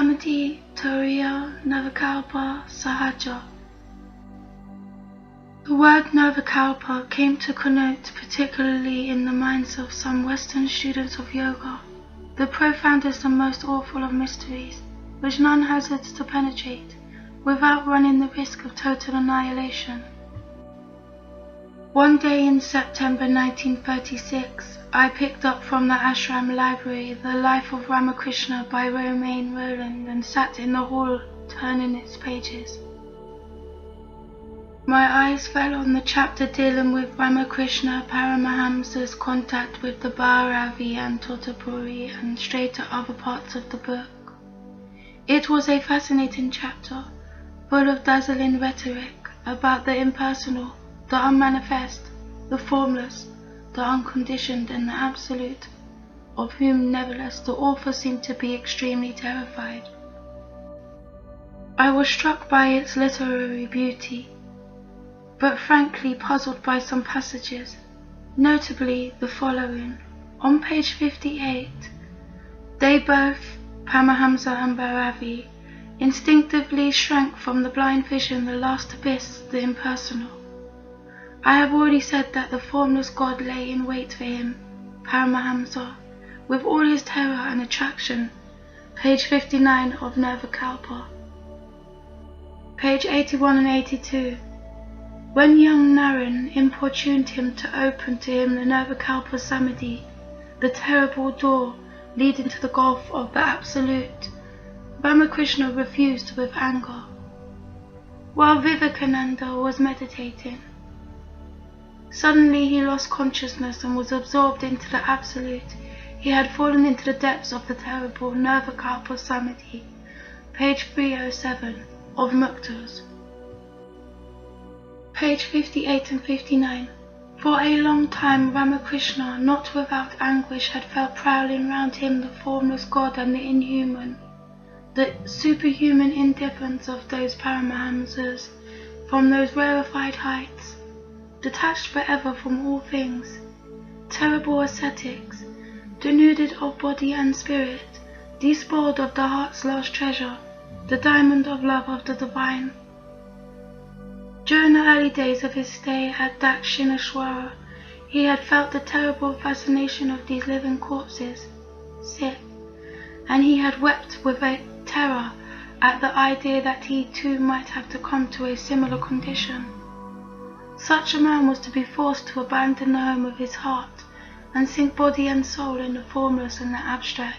SAMADHI, TURIYA, NIRVIKALPA, SAHAJA. The word NIRVIKALPA came to connote, particularly in the minds of some Western students of yoga, the profoundest and most awful of mysteries, which none hazards to penetrate, without running the risk of total annihilation. One day in September 1936, I picked up from the ashram library The Life of Ramakrishna by Romain Rolland and sat in the hall turning its pages. My eyes fell on the chapter dealing with Ramakrishna Paramahamsa's contact with the Bhairavi and Totapuri, and strayed to other parts of the book. It was a fascinating chapter, full of dazzling rhetoric about the impersonal, the unmanifest, the formless, the unconditioned and the absolute, of whom nevertheless the author seemed to be extremely terrified. I was struck by its literary beauty, but frankly puzzled by some passages, notably the following. On page 58, they both, Paramahamsa and Bhairavi, instinctively shrank from the blind vision, the last abyss, the impersonal. I have already said that the formless God lay in wait for him, Paramahamsa, with all his terror and attraction. Page 59 of Nirvikalpa. Page 81 and 82. When young Naren importuned him to open to him the Nirvikalpa Samadhi, the terrible door leading to the gulf of the Absolute, Ramakrishna refused with anger. While Vivekananda was meditating, suddenly he lost consciousness and was absorbed into the Absolute. He had fallen into the depths of the terrible Nirvikalpa Samadhi. Page 307 of Muktas. Page 58 and 59. For a long time Ramakrishna, not without anguish, had felt prowling round him the formless God and the inhuman, the superhuman indifference of those Paramahamsas from those rarefied heights, detached forever from all things, terrible ascetics, denuded of body and spirit, despoiled of the heart's last treasure, the diamond of love of the divine. During the early days of his stay at Dakshineshwara, he had felt the terrible fascination of these living corpses, and he had wept with a terror at the idea that he too might have to come to a similar condition. Such a man was to be forced to abandon the home of his heart and sink body and soul in the formless and the abstract.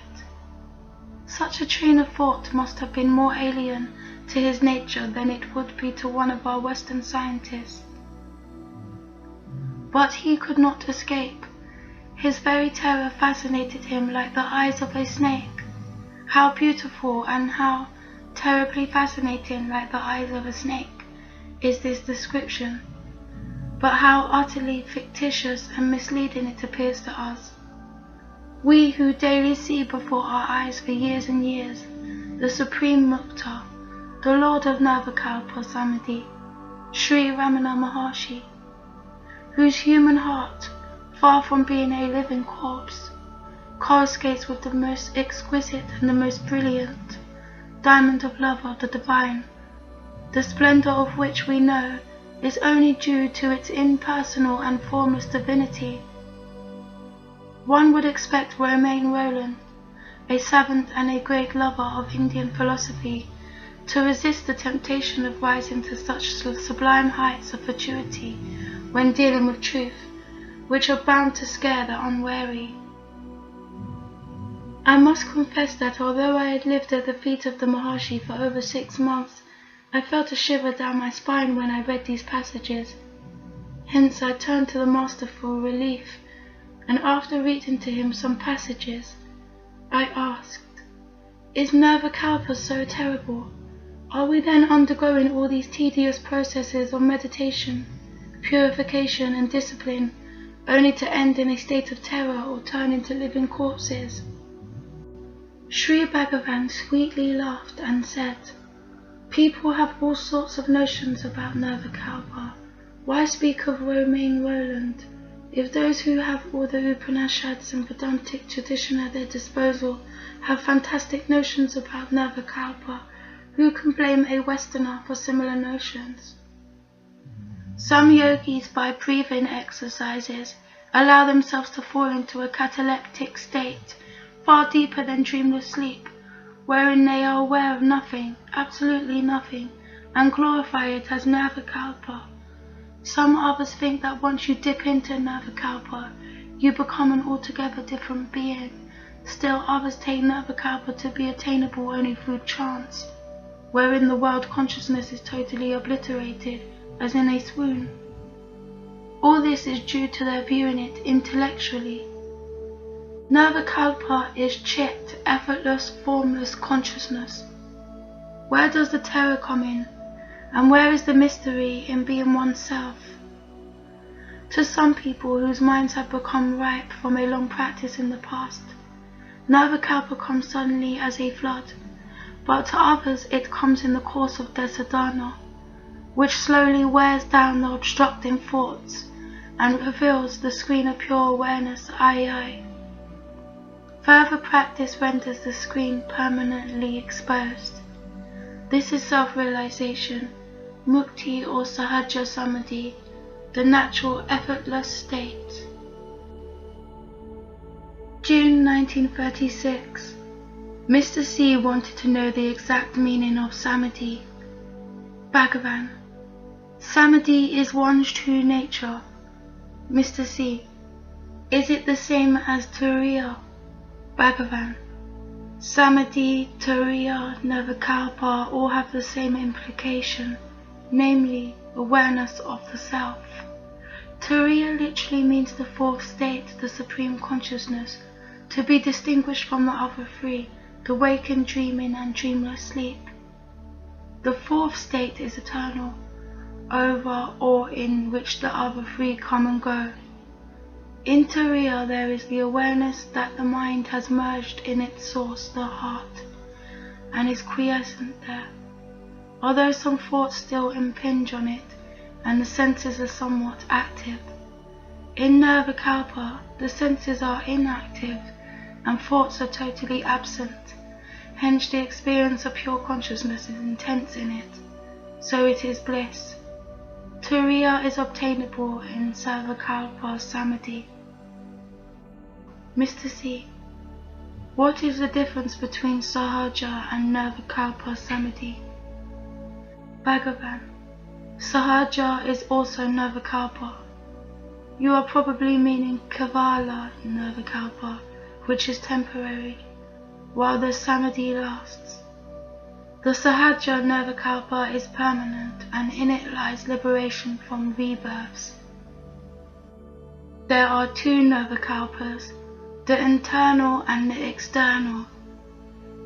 Such a train of thought must have been more alien to his nature than it would be to one of our Western scientists. But he could not escape. His very terror fascinated him like the eyes of a snake. How beautiful and how terribly fascinating, like the eyes of a snake, is this description, but how utterly fictitious and misleading it appears to us. We who daily see before our eyes for years and years the Supreme Mukta, the Lord of Nirvikalpa Samadhi, Sri Ramana Maharshi, whose human heart, far from being a living corpse, coruscates with the most exquisite and the most brilliant diamond of love of the divine, the splendor of which we know is only due to its impersonal and formless divinity. One would expect Romain Rolland, a savant and a great lover of Indian philosophy, to resist the temptation of rising to such sublime heights of fatuity when dealing with truth, which are bound to scare the unwary. I must confess that although I had lived at the feet of the Maharshi for over 6 months, I felt a shiver down my spine when I read these passages. Hence I turned to the Master for relief, and after reading to him some passages, I asked, "Is Nirvikalpa so terrible? Are we then undergoing all these tedious processes of meditation, purification and discipline, only to end in a state of terror or turn into living corpses?" Sri Bhagavan sweetly laughed and said, "People have all sorts of notions about Nirvikalpa. Why speak of Romain Rolland? If those who have all the Upanishads and Vedantic tradition at their disposal have fantastic notions about Nirvikalpa, who can blame a Westerner for similar notions? Some yogis, by breathing exercises, allow themselves to fall into a cataleptic state far deeper than dreamless sleep, wherein they are aware of nothing, absolutely nothing, and glorify it as Nirvikalpa. Some others think that once you dip into Nirvikalpa, you become an altogether different being. Still others take Nirvikalpa to be attainable only through trance, wherein the world consciousness is totally obliterated, as in a swoon. All this is due to their viewing it intellectually. Nirvikalpa is chit, effortless, formless consciousness. Where does the terror come in? And where is the mystery in being oneself? To some people whose minds have become ripe from a long practice in the past, Nirvikalpa comes suddenly as a flood, but to others it comes in the course of their sadhana, which slowly wears down the obstructing thoughts and reveals the screen of pure awareness, I. Further practice renders the screen permanently exposed. This is self-realization, mukti or sahaja samadhi, the natural effortless state. June 1936. Mr. C wanted to know the exact meaning of samadhi. Bhagavan. Samadhi is one's true nature. Mr. C. Is it the same as Turiya? Bhagavan. Samadhi, Turiya, Nirvikalpa all have the same implication, namely awareness of the self. Turiya literally means the fourth state, the supreme consciousness, to be distinguished from the other three, the waking, dreaming, and dreamless sleep. The fourth state is eternal, over or in which the other three come and go. In Turiya there is the awareness that the mind has merged in its source, the heart, and is quiescent there, although some thoughts still impinge on it, and the senses are somewhat active. In Nirvikalpa, the senses are inactive, and thoughts are totally absent, hence the experience of pure consciousness is intense in it, so it is bliss. Turiya is obtainable in Nirvikalpa Samadhi. Mr. C. What is the difference between Sahaja and Nirvikalpa Samadhi? Bhagavan. Sahaja is also Nirvikalpa. You are probably meaning Kevala Nirvikalpa, which is temporary, while the Samadhi lasts. The Sahaja Nirvikalpa is permanent, and in it lies liberation from rebirths. There are two Nirvikalpas, the internal and the external.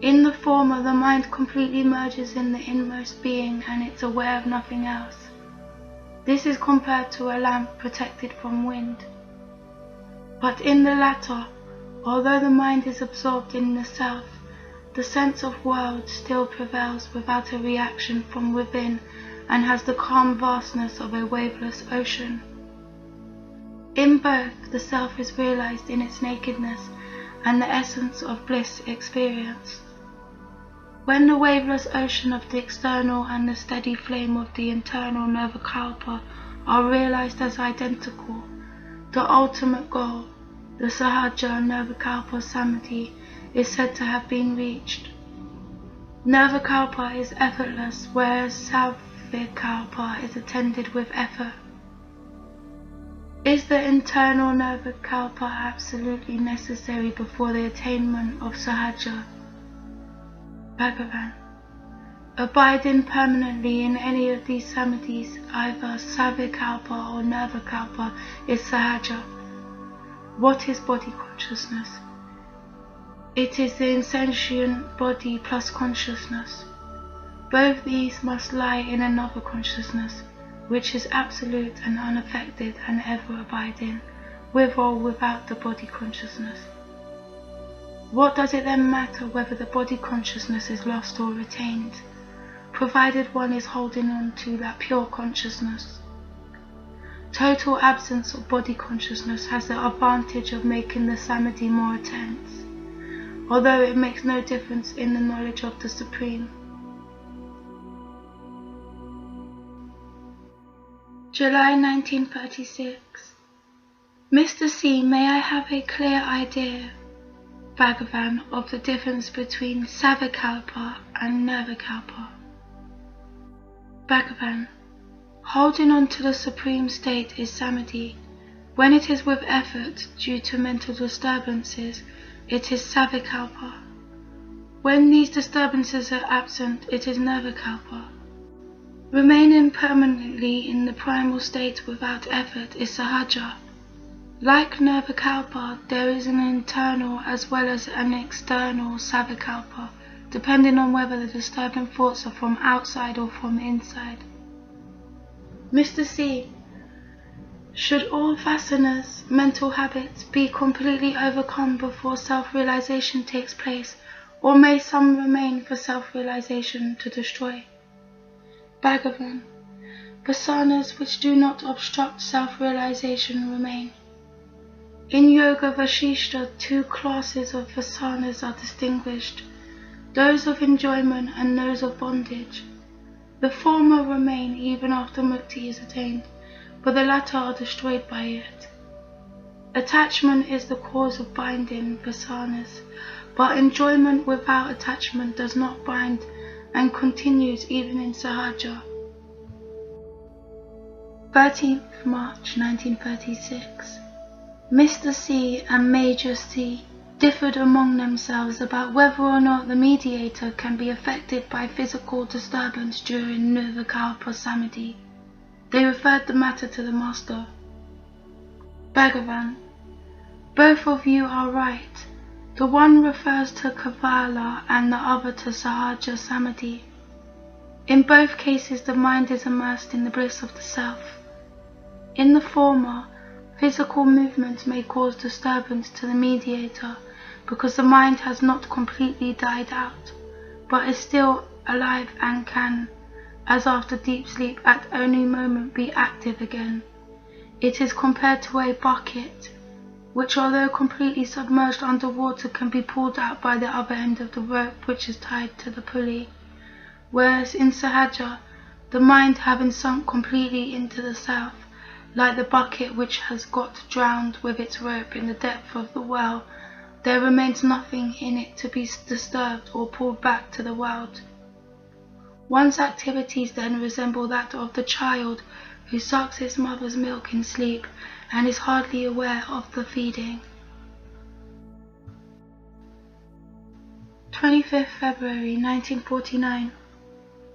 In the former, the mind completely merges in the inmost being and it's aware of nothing else. This is compared to a lamp protected from wind. But in the latter, although the mind is absorbed in the self, the sense of world still prevails without a reaction from within and has the calm vastness of a waveless ocean. In both, the self is realized in its nakedness and the essence of bliss experienced. When the waveless ocean of the external and the steady flame of the internal Nirvikalpa are realized as identical, the ultimate goal, the Sahaja Nirvikalpa Samadhi, is said to have been reached. Nirvikalpa is effortless, whereas Savikalpa is attended with effort. Is the internal Nirvikalpa absolutely necessary before the attainment of Sahaja? Bhagavan. Abiding permanently in any of these samadhis, either Savikalpa or Nirvikalpa, is Sahaja. What is body consciousness? It is the insentient body plus consciousness. Both these must lie in another consciousness, which is absolute and unaffected and ever abiding, with or without the body consciousness. What does it then matter whether the body consciousness is lost or retained, provided one is holding on to that pure consciousness? Total absence of body consciousness has the advantage of making the samadhi more intense, although it makes no difference in the knowledge of the Supreme. July 1936. Mr. C, may I have a clear idea, Bhagavan, of the difference between Savikalpa and Nirvikalpa? Bhagavan, holding on to the Supreme State is Samadhi. When it is with effort due to mental disturbances, it is Savikalpa. When these disturbances are absent, it is Nirvikalpa. Remaining permanently in the primal state without effort is Sahaja. Like Nirvikalpa, there is an internal as well as an external Savikalpa, depending on whether the disturbing thoughts are from outside or from inside. Mr. C, should all vasanas, mental habits, be completely overcome before self-realization takes place, or may some remain for self-realization to destroy? Bhagavan, vasanas which do not obstruct self-realization remain. In Yoga Vasishta, two classes of vasanas are distinguished, those of enjoyment and those of bondage. The former remain even after mukti is attained, but the latter are destroyed by it. Attachment is the cause of binding vasanas, but enjoyment without attachment does not bind and continues even in Sahaja. 13th March 1936. Mr. C and Major C differed among themselves about whether or not the mediator can be affected by physical disturbance during Nirvikalpa Samadhi. They referred the matter to the Master. Bhagavan, both of you are right. The one refers to Kavala and the other to Sahaja Samadhi. In both cases the mind is immersed in the bliss of the self. In the former, physical movements may cause disturbance to the mediator because the mind has not completely died out, but is still alive and can, as after deep sleep at any moment, be active again. It is compared to a bucket, which although completely submerged under water can be pulled out by the other end of the rope which is tied to the pulley, whereas in Sahaja, the mind having sunk completely into the self, like the bucket which has got drowned with its rope in the depth of the well, there remains nothing in it to be disturbed or pulled back to the world. One's activities then resemble that of the child who sucks his mother's milk in sleep and is hardly aware of the feeding. 25th February 1949.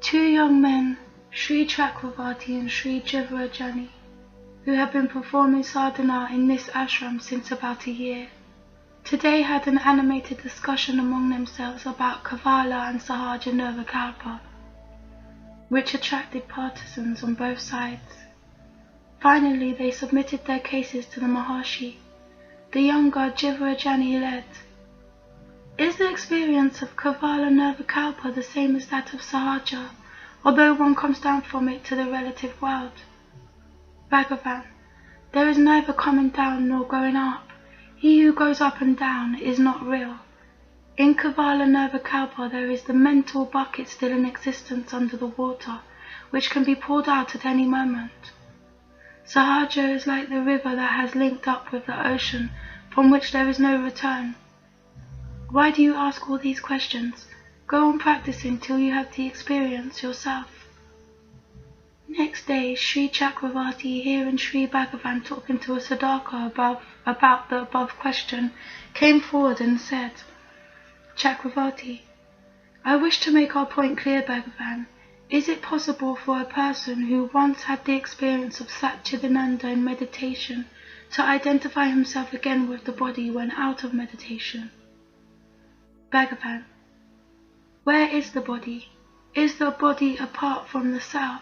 Two young men, Sri Chakravarti and Sri Jivarajani, who have been performing sadhana in this ashram since about a year, today had an animated discussion among themselves about Kavala and Sahaja Nirvikalpa, which attracted partisans on both sides. Finally, they submitted their cases to the Maharshi. The younger Jivarajani led. Is the experience of Kavala Nirvikalpa the same as that of Sahaja, although one comes down from it to the relative world? Bhagavan, there is neither coming down nor going up. He who goes up and down is not real. In Kavala Nirvikalpa there is the mental bucket still in existence under the water, which can be pulled out at any moment. Sahaja is like the river that has linked up with the ocean, from which there is no return. Why do you ask all these questions? Go on practicing till you have the experience yourself. Next day, Sri Chakravarti, hearing Sri Bhagavan talking to a Sadhaka about the above question, came forward and said, Chakravarti, I wish to make our point clear, Bhagavan. Is it possible for a person who once had the experience of Satchidananda in meditation to identify himself again with the body when out of meditation? Bhagavan, where is the body? Is the body apart from the self?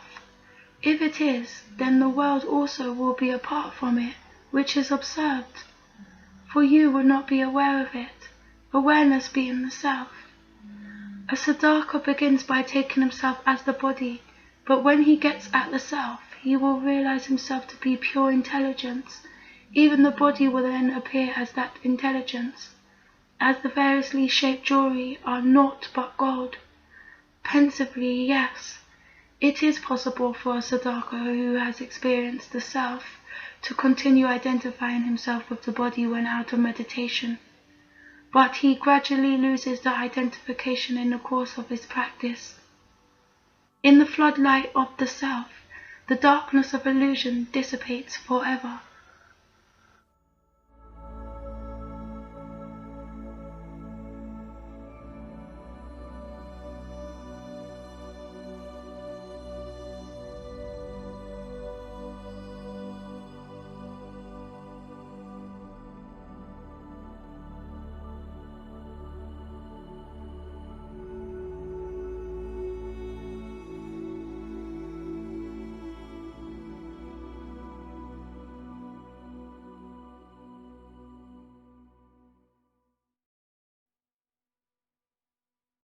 If it is, then the world also will be apart from it, which is observed. For you would not be aware of it, awareness being the self. A sadhaka begins by taking himself as the body, but when he gets at the self, he will realize himself to be pure intelligence. Even the body will then appear as that intelligence, as the variously shaped jewelry are naught but gold. Pensively, yes, it is possible for a sadhaka who has experienced the self to continue identifying himself with the body when out of meditation, but he gradually loses the identification in the course of his practice. In the floodlight of the self, the darkness of illusion dissipates forever.